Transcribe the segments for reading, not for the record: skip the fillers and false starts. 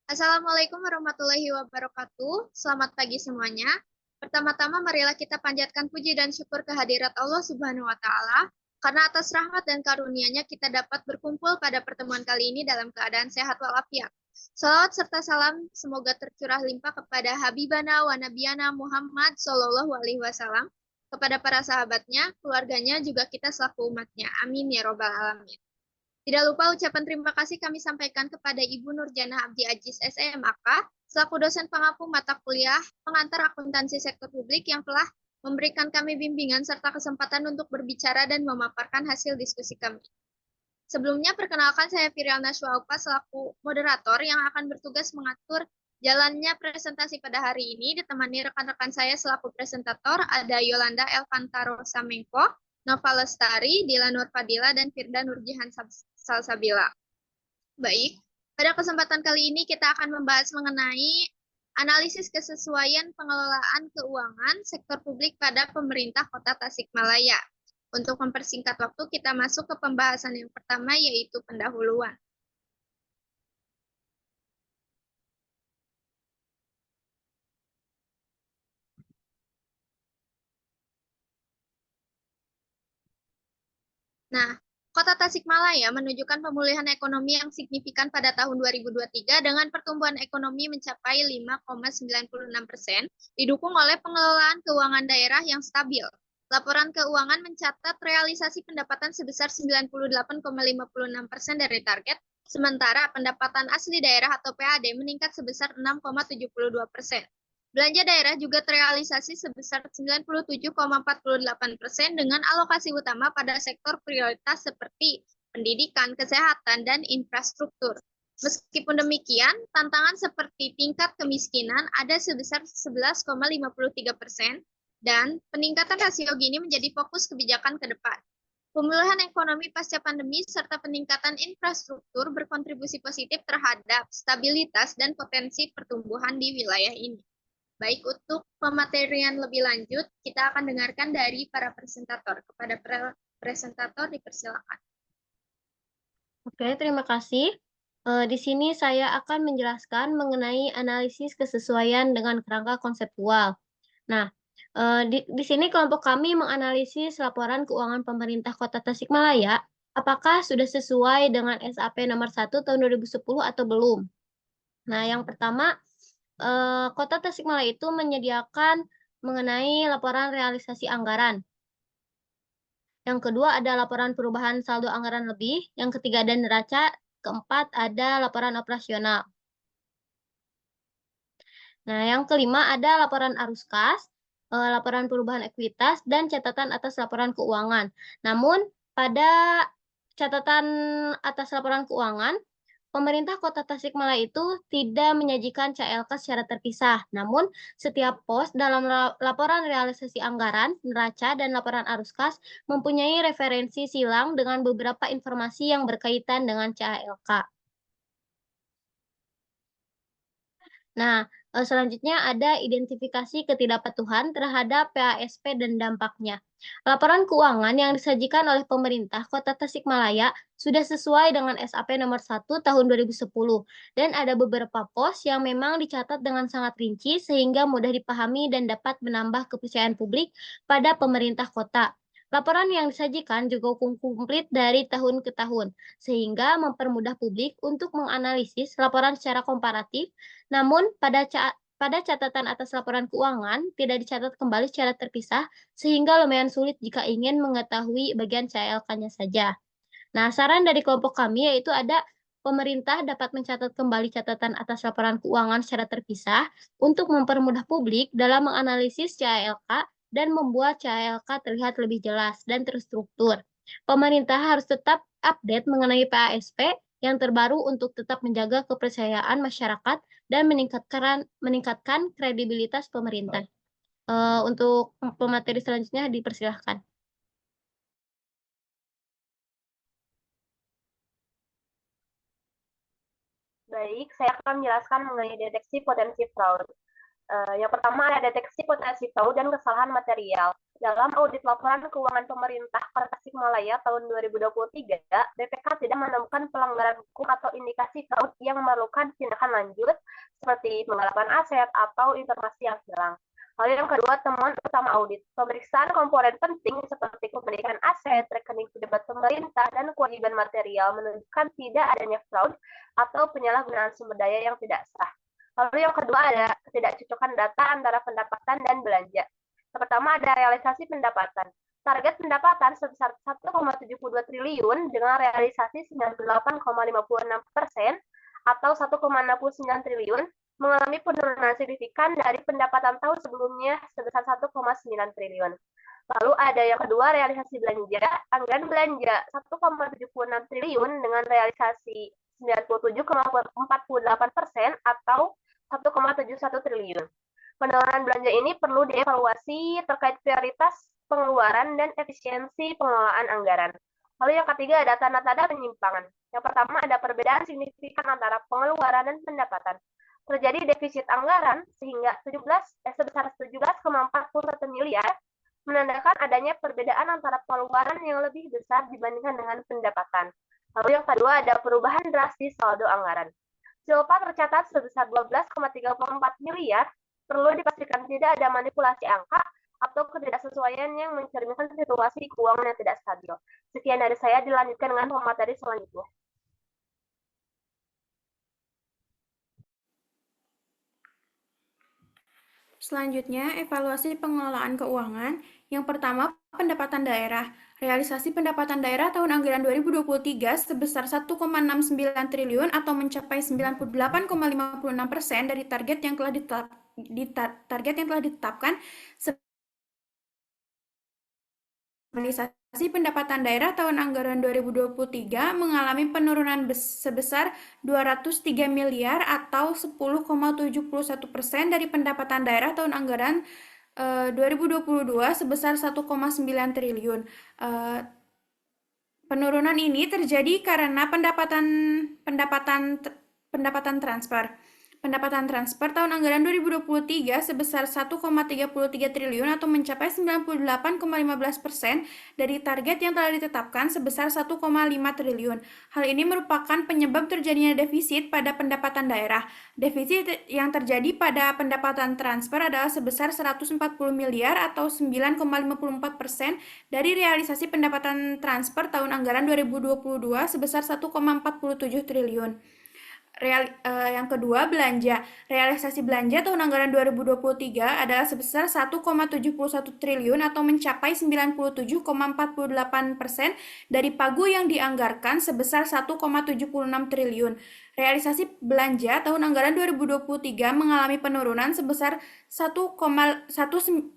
Assalamualaikum warahmatullahi wabarakatuh. Selamat pagi semuanya. Pertama-tama marilah kita panjatkan puji dan syukur kehadirat Allah Subhanahu wa taala karena atas rahmat dan karunia-Nya kita dapat berkumpul pada pertemuan kali ini dalam keadaan sehat walafiat. Salawat serta salam semoga tercurah limpah kepada Habibana wa Nabiyana Muhammad Sallallahu Alaihi Wasallam, kepada para sahabatnya, keluarganya, juga kita selaku umatnya. Amin ya robbal alamin. Tidak lupa ucapan terima kasih kami sampaikan kepada Ibu Nurjana Abdi Aziz SMAK, selaku dosen pengampu mata kuliah pengantar akuntansi sektor publik yang telah memberikan kami bimbingan serta kesempatan untuk berbicara dan memaparkan hasil diskusi kami. Sebelumnya, perkenalkan saya Firialna Syuaupa selaku moderator yang akan bertugas mengatur jalannya presentasi pada hari ini, ditemani rekan-rekan saya selaku presentator, ada Yolanda Elvantaro Samengko, Nova Lestari, Dila Nur Fadila, dan Firda Nurjihan Salsabila. Baik, pada kesempatan kali ini kita akan membahas mengenai analisis kesesuaian pengelolaan keuangan sektor publik pada pemerintah Kota Tasikmalaya. Untuk mempersingkat waktu, kita masuk ke pembahasan yang pertama, yaitu pendahuluan. Nah, Kota Tasikmalaya menunjukkan pemulihan ekonomi yang signifikan pada tahun 2023 dengan pertumbuhan ekonomi mencapai 5,96%, didukung oleh pengelolaan keuangan daerah yang stabil. Laporan keuangan mencatat realisasi pendapatan sebesar 98,56% dari target, sementara pendapatan asli daerah atau PAD meningkat sebesar 6,72%. Belanja daerah juga terrealisasi sebesar 97,48% dengan alokasi utama pada sektor prioritas seperti pendidikan, kesehatan, dan infrastruktur. Meskipun demikian, tantangan seperti tingkat kemiskinan ada sebesar 11,53% dan peningkatan rasio Gini menjadi fokus kebijakan ke depan. Pemulihan ekonomi pasca pandemi serta peningkatan infrastruktur berkontribusi positif terhadap stabilitas dan potensi pertumbuhan di wilayah ini. Baik, untuk pematerian lebih lanjut, kita akan dengarkan dari para presentator. Kepada presentator, dipersilakan. Oke, terima kasih. Di sini saya akan menjelaskan mengenai analisis kesesuaian dengan kerangka konseptual. Nah, di sini kelompok kami menganalisis laporan keuangan pemerintah Kota Tasikmalaya, apakah sudah sesuai dengan SAP nomor 1 tahun 2010 atau belum. Nah, yang pertama, Kota Tasikmalaya itu menyediakan mengenai laporan realisasi anggaran. Yang kedua ada laporan perubahan saldo anggaran lebih, yang ketiga ada neraca, keempat ada laporan operasional. Nah, yang kelima ada laporan arus kas, laporan perubahan ekuitas, dan catatan atas laporan keuangan. Namun, pada catatan atas laporan keuangan, pemerintah Kota Tasikmalaya itu tidak menyajikan CLK secara terpisah, namun setiap pos dalam laporan realisasi anggaran, neraca, dan laporan arus kas mempunyai referensi silang dengan beberapa informasi yang berkaitan dengan CLK. Nah, selanjutnya ada identifikasi ketidakpatuhan terhadap PASP dan dampaknya. Laporan keuangan yang disajikan oleh pemerintah Kota Tasikmalaya sudah sesuai dengan SAP nomor 1 tahun 2010 dan ada beberapa pos yang memang dicatat dengan sangat rinci sehingga mudah dipahami dan dapat menambah kepercayaan publik pada pemerintah kota. Laporan yang disajikan juga komplit dari tahun ke tahun, sehingga mempermudah publik untuk menganalisis laporan secara komparatif. Namun, pada catatan atas laporan keuangan tidak dicatat kembali secara terpisah, sehingga lumayan sulit jika ingin mengetahui bagian CLK-nya saja. Nah, saran dari kelompok kami yaitu ada pemerintah dapat mencatat kembali catatan atas laporan keuangan secara terpisah untuk mempermudah publik dalam menganalisis CLK dan membuat CLK terlihat lebih jelas dan terstruktur. Pemerintah harus tetap update mengenai PASP yang terbaru untuk tetap menjaga kepercayaan masyarakat dan meningkatkan kredibilitas pemerintah. Untuk pemateri selanjutnya dipersilahkan. Baik, saya akan menjelaskan mengenai deteksi potensi fraud. Yang pertama ada deteksi potensi fraud dan kesalahan material. Dalam audit laporan keuangan pemerintah Kota Tasikmalaya tahun 2023, BPK tidak menemukan pelanggaran hukum atau indikasi fraud yang memerlukan tindakan lanjut seperti penggelapan aset atau informasi yang hilang. Lalu yang kedua, temuan utama audit. Pemeriksaan komponen penting seperti kepemilikan aset, rekening pejabat pemerintah, dan kewajiban material menunjukkan tidak adanya fraud atau penyalahgunaan sumber daya yang tidak sah. Lalu yang kedua ada ketidakcocokan data antara pendapatan dan belanja. Yang pertama ada realisasi pendapatan. Target pendapatan sebesar 1,72 triliun dengan realisasi 98,56% atau 1,69 triliun mengalami penurunan signifikan dari pendapatan tahun sebelumnya sebesar 1,9 triliun. Lalu ada yang kedua, realisasi belanja. Anggaran belanja 1,76 triliun dengan realisasi 97,48% atau 1,71 triliun. Penurunan belanja ini perlu dievaluasi terkait prioritas pengeluaran dan efisiensi pengelolaan anggaran. Lalu yang ketiga ada tanda-tanda penyimpangan. Yang pertama ada perbedaan signifikan antara pengeluaran dan pendapatan. Terjadi defisit anggaran sehingga sebesar 17,41 miliar menandakan adanya perbedaan antara pengeluaran yang lebih besar dibandingkan dengan pendapatan. Lalu yang kedua ada perubahan drastis saldo anggaran. Silpa tercatat sebesar 12,34 miliar, perlu dipastikan tidak ada manipulasi angka atau ketidaksesuaian yang mencerminkan situasi keuangan yang tidak stabil. Sekian dari saya, dilanjutkan dengan pemateri selanjutnya. Selanjutnya, evaluasi pengelolaan keuangan. Yang pertama, pendapatan daerah. Realisasi pendapatan daerah tahun anggaran 2023 sebesar 1,69 triliun atau mencapai 98,56% dari target yang telah ditetapkan. Realisasi pendapatan daerah tahun anggaran 2023 mengalami penurunan sebesar 203 miliar atau 10,71% dari pendapatan daerah tahun anggaran 2022 sebesar 1,9 triliun. Penurunan ini terjadi karena pendapatan transfer. Pendapatan transfer tahun anggaran 2023 sebesar 1,33 triliun atau mencapai 98,15% dari target yang telah ditetapkan sebesar 1,5 triliun. Hal ini merupakan penyebab terjadinya defisit pada pendapatan daerah. Defisit yang terjadi pada pendapatan transfer adalah sebesar 140 miliar atau 9,54% dari realisasi pendapatan transfer tahun anggaran 2022 sebesar 1,47 triliun. Yang kedua, belanja. Realisasi belanja tahun anggaran 2023 adalah sebesar 1,71 triliun atau mencapai 97,48% dari pagu yang dianggarkan sebesar 1,76 triliun. Realisasi belanja tahun anggaran 2023 mengalami penurunan sebesar 196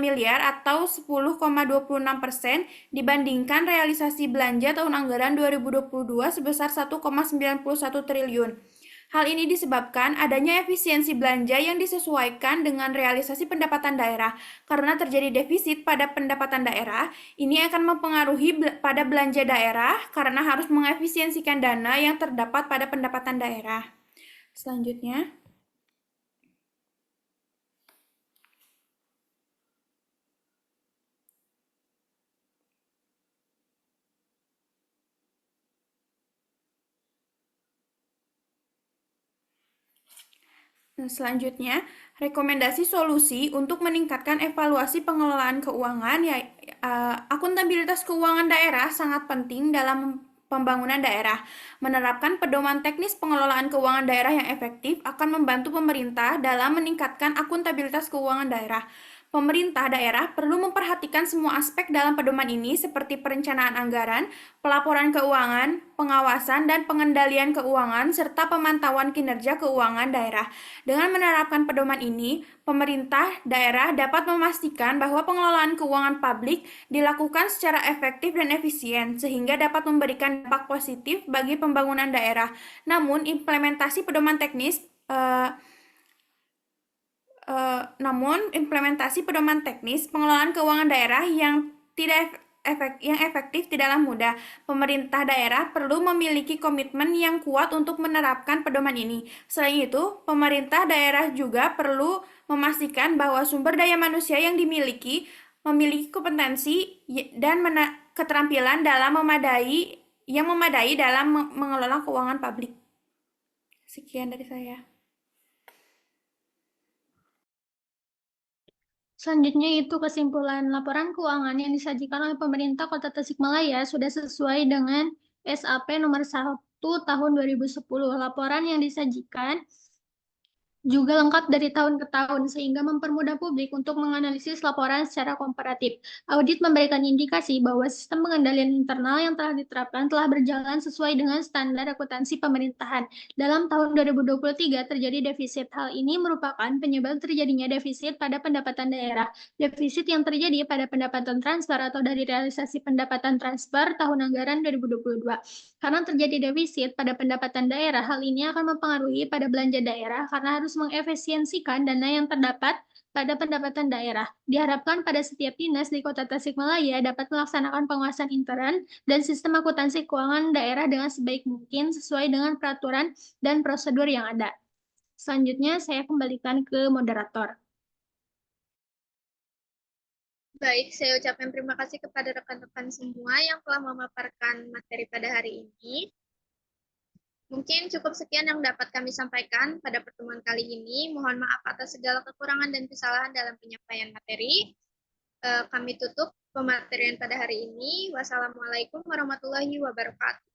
miliar atau 10,26% dibandingkan realisasi belanja tahun anggaran 2022 sebesar 1,91 triliun. Hal ini disebabkan adanya efisiensi belanja yang disesuaikan dengan realisasi pendapatan daerah. Karena terjadi defisit pada pendapatan daerah, ini akan mempengaruhi pada belanja daerah karena harus mengefisiensikan dana yang terdapat pada pendapatan daerah. Selanjutnya, rekomendasi solusi untuk meningkatkan evaluasi pengelolaan keuangan. Akuntabilitas keuangan daerah sangat penting dalam pembangunan daerah. Menerapkan pedoman teknis pengelolaan keuangan daerah yang efektif akan membantu pemerintah dalam meningkatkan akuntabilitas keuangan daerah. Pemerintah daerah perlu memperhatikan semua aspek dalam pedoman ini seperti perencanaan anggaran, pelaporan keuangan, pengawasan dan pengendalian keuangan, serta pemantauan kinerja keuangan daerah. Dengan menerapkan pedoman ini, pemerintah daerah dapat memastikan bahwa pengelolaan keuangan publik dilakukan secara efektif dan efisien, sehingga dapat memberikan dampak positif bagi pembangunan daerah. Namun, implementasi pedoman teknis pengelolaan keuangan daerah yang efektif tidaklah mudah. Pemerintah daerah perlu memiliki komitmen yang kuat untuk menerapkan pedoman ini. Selain itu, pemerintah daerah juga perlu memastikan bahwa sumber daya manusia yang dimiliki memiliki kompetensi dan keterampilan yang memadai dalam mengelola keuangan publik. Sekian dari saya. Selanjutnya itu kesimpulan laporan keuangan yang disajikan oleh pemerintah Kota Tasikmalaya sudah sesuai dengan SAP nomor 1 tahun 2010. Laporan yang disajikan juga lengkap dari tahun ke tahun, sehingga mempermudah publik untuk menganalisis laporan secara komparatif. Audit memberikan indikasi bahwa sistem pengendalian internal yang telah diterapkan telah berjalan sesuai dengan standar akuntansi pemerintahan. Dalam tahun 2023 terjadi defisit. Hal ini merupakan penyebab terjadinya defisit pada pendapatan daerah. Defisit yang terjadi pada pendapatan transfer atau dari realisasi pendapatan transfer tahun anggaran 2022. Karena terjadi defisit pada pendapatan daerah, hal ini akan mempengaruhi pada belanja daerah karena harus mengefisiensikan dana yang terdapat pada pendapatan daerah. Diharapkan pada setiap dinas di Kota Tasikmalaya dapat melaksanakan penguasaan intern dan sistem akuntansi keuangan daerah dengan sebaik mungkin sesuai dengan peraturan dan prosedur yang ada. Selanjutnya saya kembalikan ke moderator. Baik, saya ucapkan terima kasih kepada rekan-rekan semua yang telah memaparkan materi pada hari ini. Mungkin cukup sekian yang dapat kami sampaikan pada pertemuan kali ini. Mohon maaf atas segala kekurangan dan kesalahan dalam penyampaian materi. Kami tutup pematerian pada hari ini. Wassalamualaikum warahmatullahi wabarakatuh.